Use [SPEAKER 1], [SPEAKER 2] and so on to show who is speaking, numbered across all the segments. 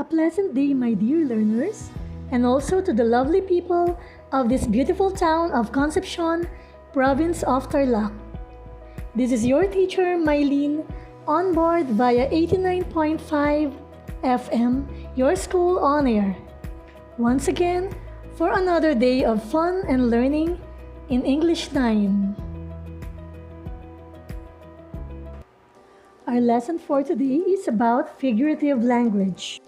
[SPEAKER 1] A pleasant day, my dear learners, and also to the lovely people of this beautiful town of Concepcion, province of Tarlac. This is your teacher, Mylene, on board via 89.5 FM, your school on air. Once again, for another day of fun and learning in English 9. Our lesson for today is about figurative language.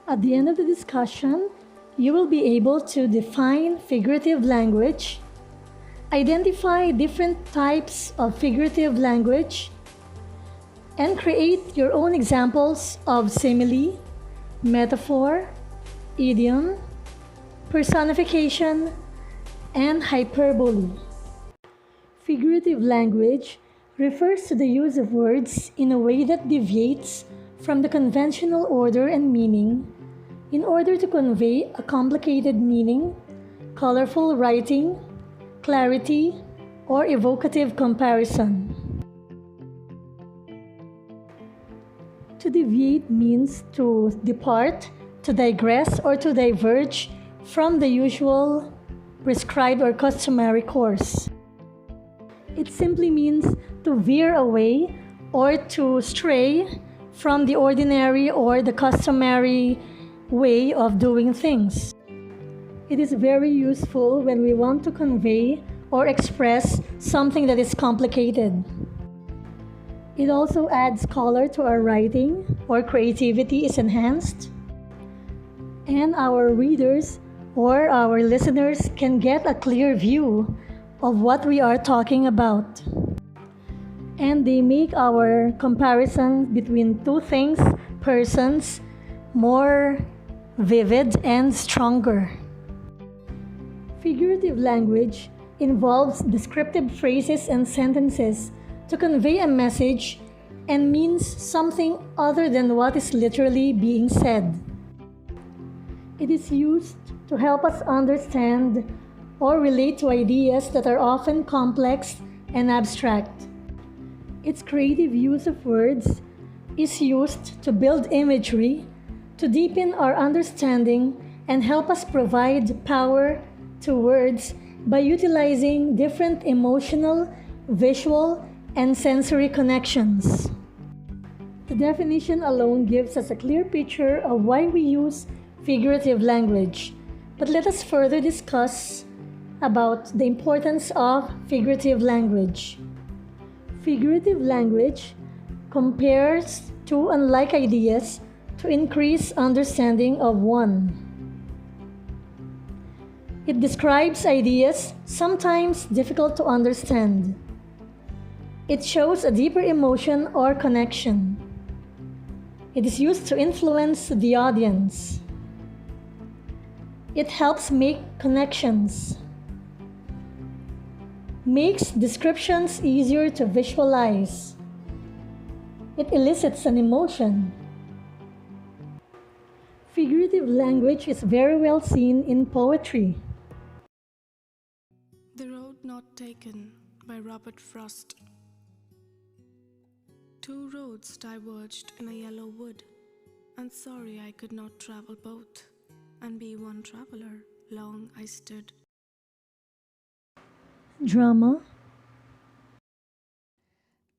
[SPEAKER 1] At the end of the discussion, you will be able to define figurative language, identify different types of figurative language, and create your own examples of simile, metaphor, idiom, personification, and hyperbole. Figurative language refers to the use of words in a way that deviates from the conventional order and meaning in order to convey a complicated meaning, colorful writing, clarity, or evocative comparison. To deviate means to depart, to digress, or to diverge from the usual prescribed or customary course. It simply means to veer away or to stray from the ordinary or the customary way of doing things. It is very useful when we want to convey or express something that is complicated. It also adds color to our writing, or creativity is enhanced, and our readers or our listeners can get a clear view of what we are talking about. And they make our comparison between two things, persons, more vivid and stronger. Figurative language involves descriptive phrases and sentences to convey a message and means something other than what is literally being said. It is used to help us understand or relate to ideas that are often complex and abstract. Its creative use of words is used to build imagery, to deepen our understanding, and help us provide power to words by utilizing different emotional, visual, and sensory connections. The definition alone gives us a clear picture of why we use figurative language, but let us further discuss about the importance of figurative language. Figurative language compares two unlike ideas to increase understanding of one. It describes ideas sometimes difficult to understand. It shows a deeper emotion or connection. It is used to influence the audience. It helps make connections. Makes descriptions easier to visualize. It elicits an emotion. Figurative language is very well seen in poetry.
[SPEAKER 2] The Road Not Taken by Robert Frost. Two roads diverged in a yellow wood, and sorry I could not travel both, and be one traveler, long I stood.
[SPEAKER 1] Drama.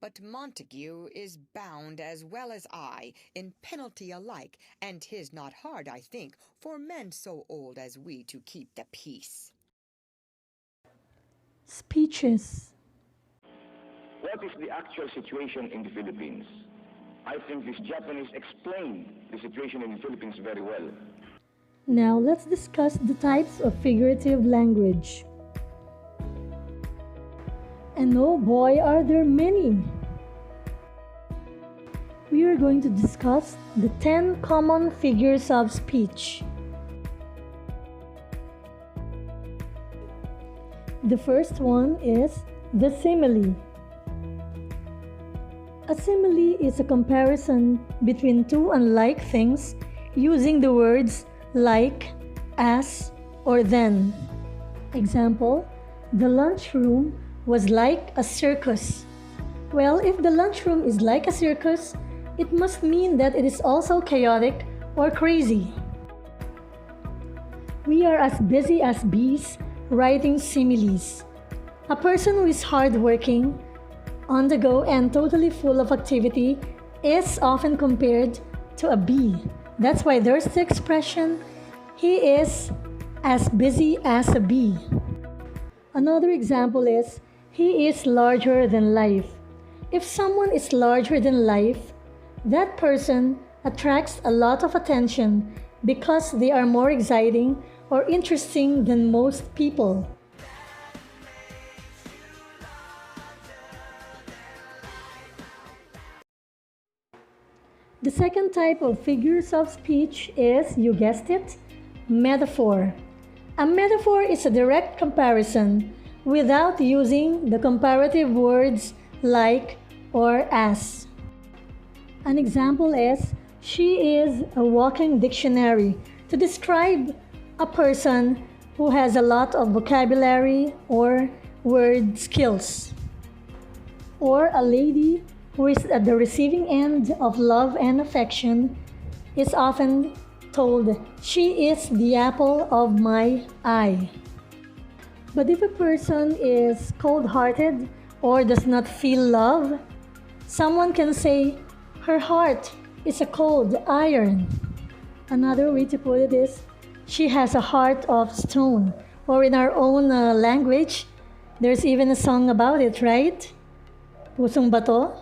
[SPEAKER 3] But Montague is bound as well as I in penalty alike, and 'tis not hard, I think, for men so old as we to keep the peace.
[SPEAKER 1] Speeches.
[SPEAKER 4] What is the actual situation in the Philippines? I think this Japanese explained the situation in the Philippines very well.
[SPEAKER 1] Now let's discuss the types of figurative language. And oh boy, are there many! We are going to discuss the 10 common figures of speech. The first one is the simile. A simile is a comparison between two unlike things using the words like, as, or then. Example, the lunchroom was like a circus. Well, if the lunchroom is like a circus, it must mean that it is also chaotic or crazy. We are as busy as bees writing similes. A person who is hardworking, on the go, and totally full of activity is often compared to a bee. That's why there's the expression, he is as busy as a bee. Another example is, he is larger than life. If someone is larger than life, that person attracts a lot of attention because they are more exciting or interesting than most people. The second type of figures of speech is, you guessed it, metaphor. A metaphor is a direct comparison without using the comparative words like or as. An example is, she is a walking dictionary, to describe a person who has a lot of vocabulary or word skills. Or a lady who is at the receiving end of love and affection is often told, she is the apple of my eye. But if a person is cold-hearted or does not feel love, someone can say, her heart is a cold iron. Another way to put it is, she has a heart of stone. Or in our own language, there's even a song about it, right? Pusong Bato.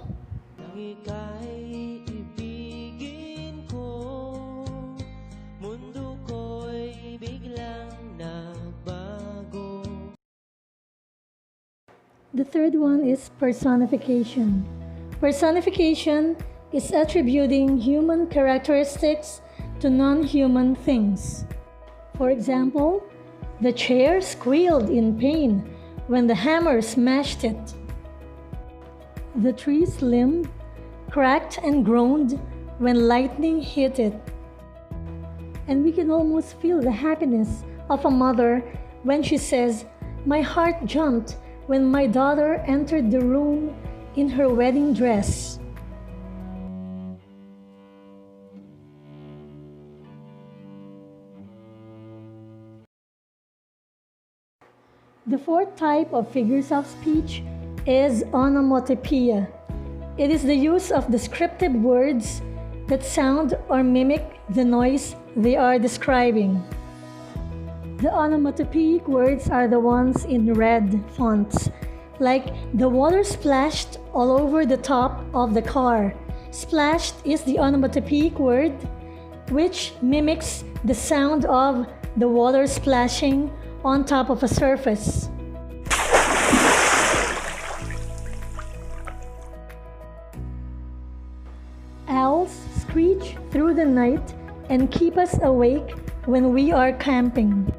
[SPEAKER 1] The third one is personification. Personification is attributing human characteristics to non-human things. For example, the chair squealed in pain when the hammer smashed it. The tree's limb cracked and groaned when lightning hit it. And we can almost feel the happiness of a mother when she says, my heart jumped when my daughter entered the room in her wedding dress. The fourth type of figures of speech is onomatopoeia. It is the use of descriptive words that sound or mimic the noise they are describing. The onomatopoeic words are the ones in red fonts, like the water splashed all over the top of the car. Splashed is the onomatopoeic word, which mimics the sound of the water splashing on top of a surface. Owls screech through the night and keep us awake when we are camping.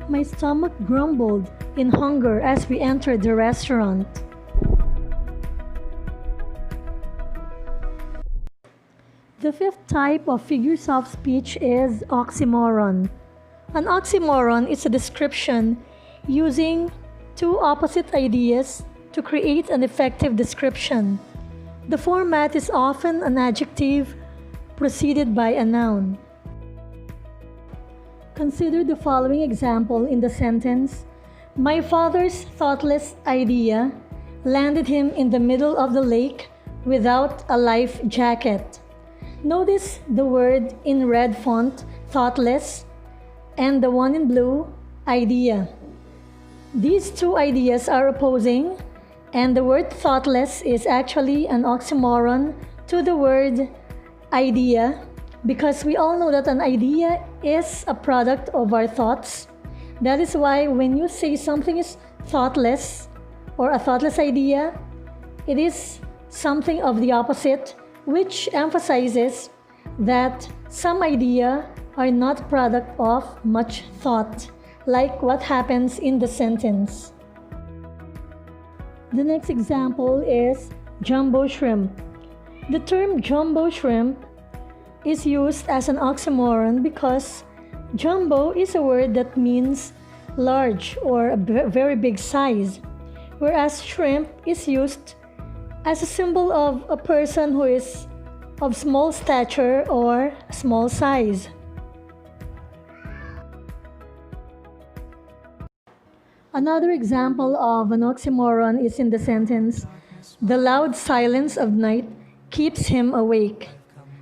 [SPEAKER 1] My stomach grumbled in hunger as we entered the restaurant. The fifth type of figures of speech is oxymoron. An oxymoron is a description using two opposite ideas to create an effective description. The format is often an adjective preceded by a noun. Consider the following example in the sentence, my father's thoughtless idea landed him in the middle of the lake without a life jacket. Notice the word in red font, thoughtless, and the one in blue, idea. These two ideas are opposing, and the word thoughtless is actually an oxymoron to the word idea, because we all know that an idea is a product of our thoughts. That is why when you say something is thoughtless or a thoughtless idea, it is something of the opposite, which emphasizes that some idea are not product of much thought, like what happens in the sentence. The next example is jumbo shrimp. The term jumbo shrimp is used as an oxymoron because jumbo is a word that means large or a very big size, whereas shrimp is used as a symbol of a person who is of small stature or small size. Another example of an oxymoron is in the sentence, "The loud silence of night keeps him awake."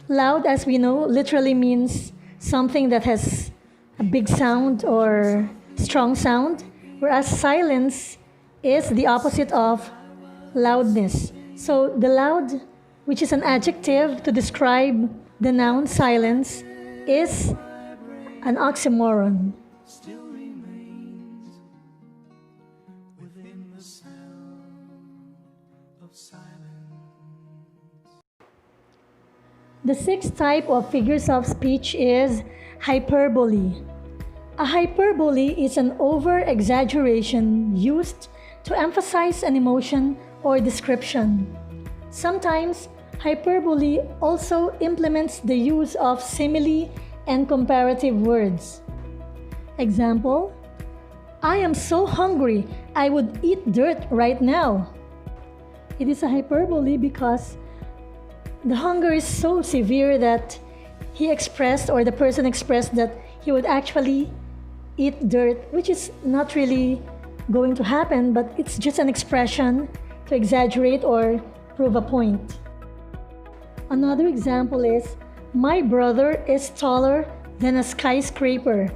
[SPEAKER 1] Loud, as we know, literally means something that has a big sound or strong sound, whereas silence is the opposite of loudness. So the loud, which is an adjective to describe the noun silence, is an oxymoron. The sixth type of figures of speech is hyperbole. A hyperbole is an over-exaggeration used to emphasize an emotion or description. Sometimes, hyperbole also implements the use of simile and comparative words. Example, "I am so hungry, I would eat dirt right now." It is a hyperbole because the hunger is so severe that he expressed, or the person expressed, that he would actually eat dirt, which is not really going to happen, but it's just an expression to exaggerate or prove a point. Another example is, "My brother is taller than a skyscraper."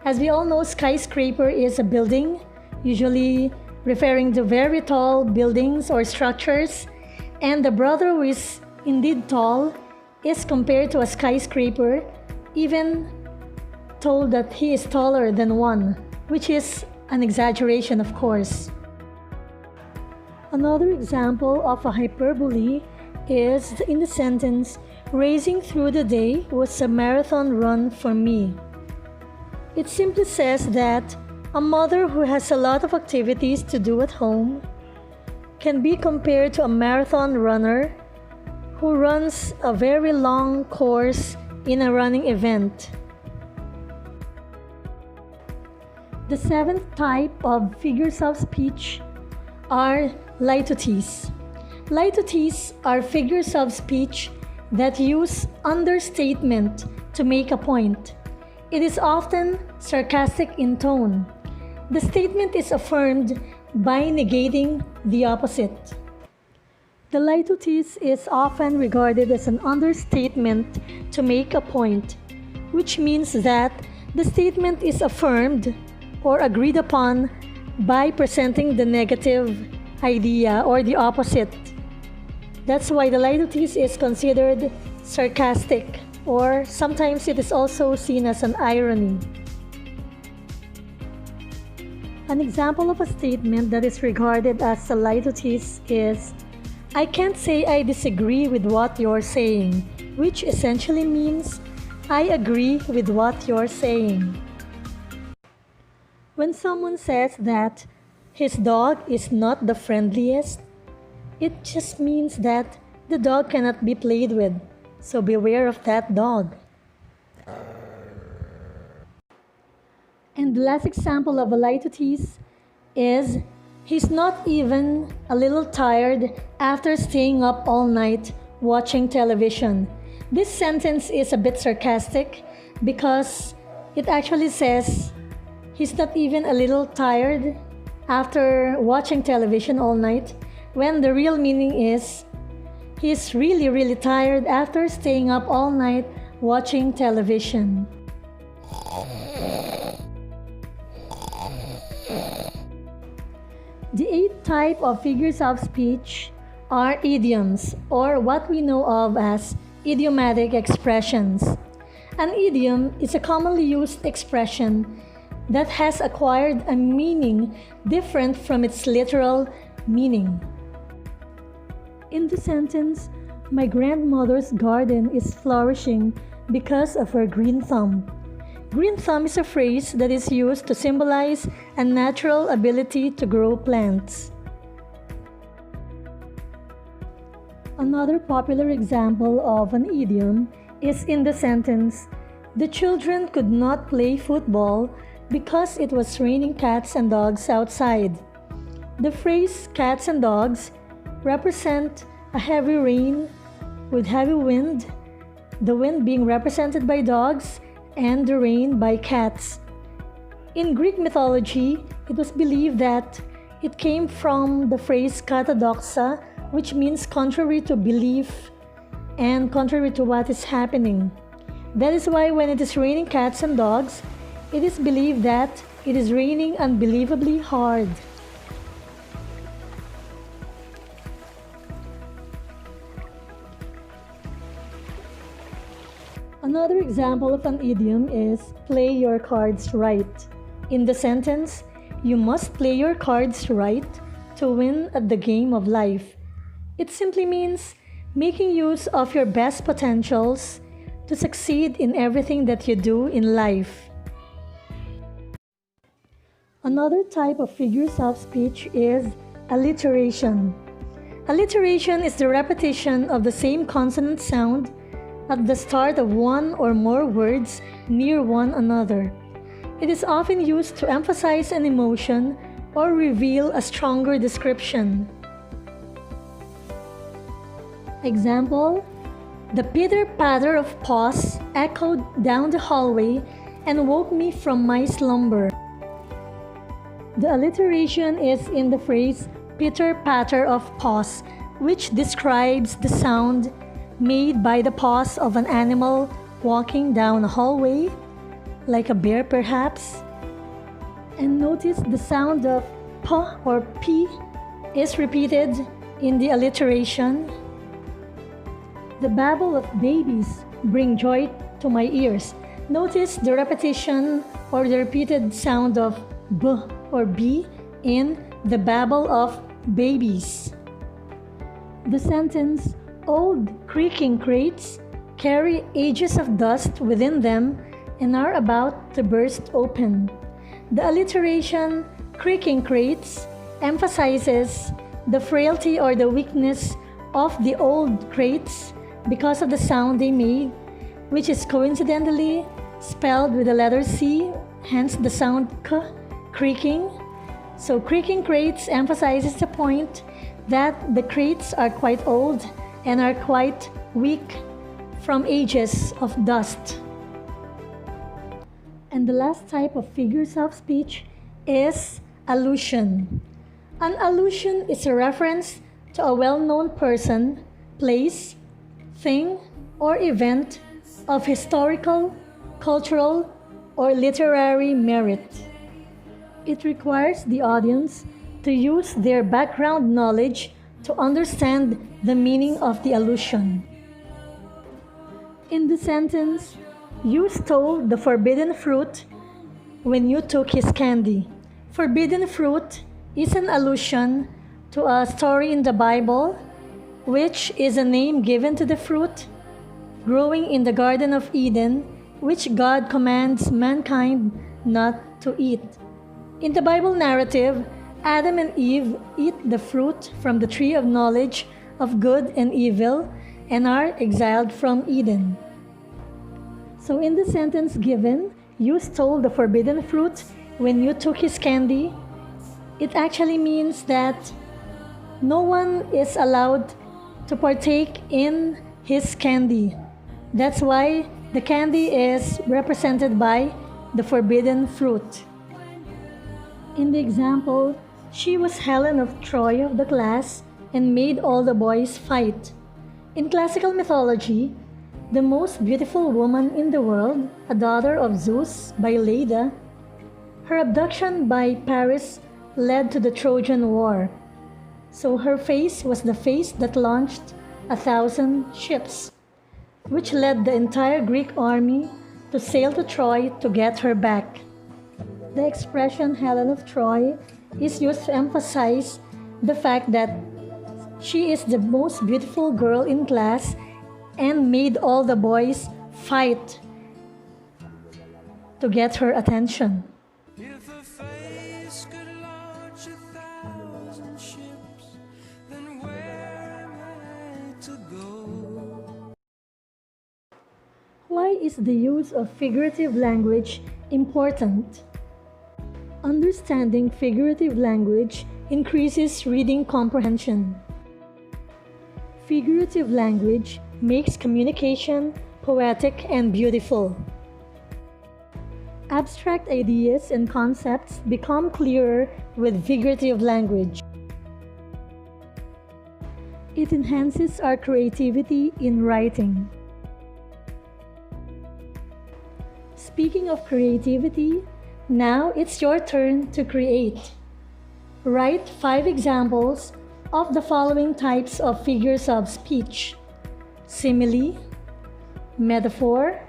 [SPEAKER 1] As we all know, skyscraper is a building, usually referring to very tall buildings or structures, and the brother who is indeed tall is compared to a skyscraper, even told that he is taller than one, which is an exaggeration, of course. Another example of a hyperbole is in the sentence, "Racing through the day was a marathon run for me." It simply says that a mother who has a lot of activities to do at home can be compared to a marathon runner who runs a very long course in a running event. The seventh type of figures of speech are litotes. Litotes are figures of speech that use understatement to make a point. It is often sarcastic in tone. The statement is affirmed by negating the opposite. The litotes is often regarded as an understatement to make a point, which means that the statement is affirmed or agreed upon by presenting the negative idea or the opposite. That's why the litotes is considered sarcastic, or sometimes it is also seen as an irony. An example of a statement that is regarded as a litotes is, "I can't say I disagree with what you're saying," which essentially means, "I agree with what you're saying." When someone says that his dog is not the friendliest, it just means that the dog cannot be played with, so beware of that dog. And the last example of a litotes is, "He's not even a little tired after staying up all night watching television." This sentence is a bit sarcastic because it actually says he's not even a little tired after watching television all night, when the real meaning is he's really, really tired after staying up all night watching television. The eighth type of figures of speech are idioms, or what we know of as idiomatic expressions. An idiom is a commonly used expression that has acquired a meaning different from its literal meaning. In the sentence, "My grandmother's garden is flourishing because of her green thumb." Green thumb is a phrase that is used to symbolize a natural ability to grow plants. Another popular example of an idiom is in the sentence, "The children could not play football because it was raining cats and dogs outside." The phrase cats and dogs represent a heavy rain with heavy wind, the wind being represented by dogs and the rain by cats. In Greek mythology, it was believed that it came from the phrase katadoxa, which means contrary to belief and contrary to what is happening. That is why when it is raining cats and dogs, it is believed that it is raining unbelievably hard. Another example of an idiom is play your cards right. In the sentence, you must play your cards right to win at the game of life. It simply means making use of your best potentials to succeed in everything that you do in life. Another type of figures of speech is alliteration. Alliteration is the repetition of the same consonant sound at the start of one or more words near one another. It is often used to emphasize an emotion or reveal a stronger description. Example: the pitter-patter of paws echoed down the hallway and woke me from my slumber. The alliteration is in the phrase pitter-patter of paws, which describes the sound made by the paws of an animal walking down a hallway, like a bear perhaps. And notice the sound of p or p is repeated in the alliteration. The babble of babies bring joy to my ears. Notice the repetition or the repeated sound of b or b in the babble of babies. The sentence, old creaking crates carry ages of dust within them and are about to burst open. The alliteration, creaking crates, emphasizes the frailty or the weakness of the old crates because of the sound they made, which is coincidentally spelled with the letter C, hence the sound k, creaking. So creaking crates emphasizes the point that the crates are quite old and are quite weak from ages of dust. And the last type of figures of speech is allusion. An allusion is a reference to a well-known person, place, thing, or event of historical, cultural, or literary merit. It requires the audience to use their background knowledge to understand the meaning of the allusion. In the sentence, you stole the forbidden fruit when you took his candy. Forbidden fruit is an allusion to a story in the Bible, which is a name given to the fruit growing in the Garden of Eden, which God commands mankind not to eat. In the Bible narrative, Adam and Eve eat the fruit from the tree of knowledge of good and evil and are exiled from Eden. So in the sentence given, you stole the forbidden fruit when you took his candy, it actually means that no one is allowed to partake in his candy. That's why the candy is represented by the forbidden fruit. In the example, she was Helen of Troy of the class and made all the boys fight. In classical mythology, the most beautiful woman in the world, a daughter of Zeus by Leda, her abduction by Paris led to the Trojan War. So her face was the face that launched 1,000 ships, which led the entire Greek army to sail to Troy to get her back. The expression Helen of Troy is used to emphasize the fact that she is the most beautiful girl in class and made all the boys fight to get her attention.
[SPEAKER 5] If a face could launch 1,000 ships, then where am I to go?
[SPEAKER 1] Why is the use of figurative language important? Understanding figurative language increases reading comprehension. Figurative language makes communication poetic and beautiful. Abstract ideas and concepts become clearer with figurative language. It enhances our creativity in writing. Speaking of creativity, now it's your turn to create. Write 5 examples of the following types of figures of speech: simile, metaphor,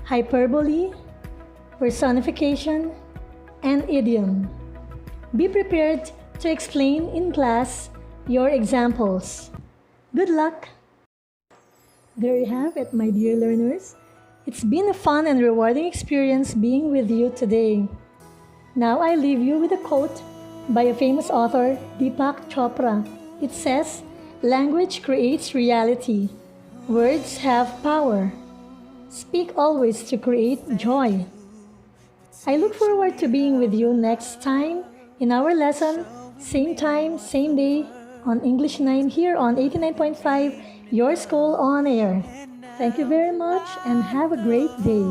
[SPEAKER 1] hyperbole, personification, and idiom. Be prepared to explain in class your examples. Good luck! There you have it, my dear learners. It's been a fun and rewarding experience being with you today. Now I leave you with a quote by a famous author, Deepak Chopra. It says, "Language creates reality. Words have power. Speak always to create joy." I look forward to being with you next time in our lesson, same time, same day, on English 9 here on 89.5, your school on air. Thank you very much and have a great day.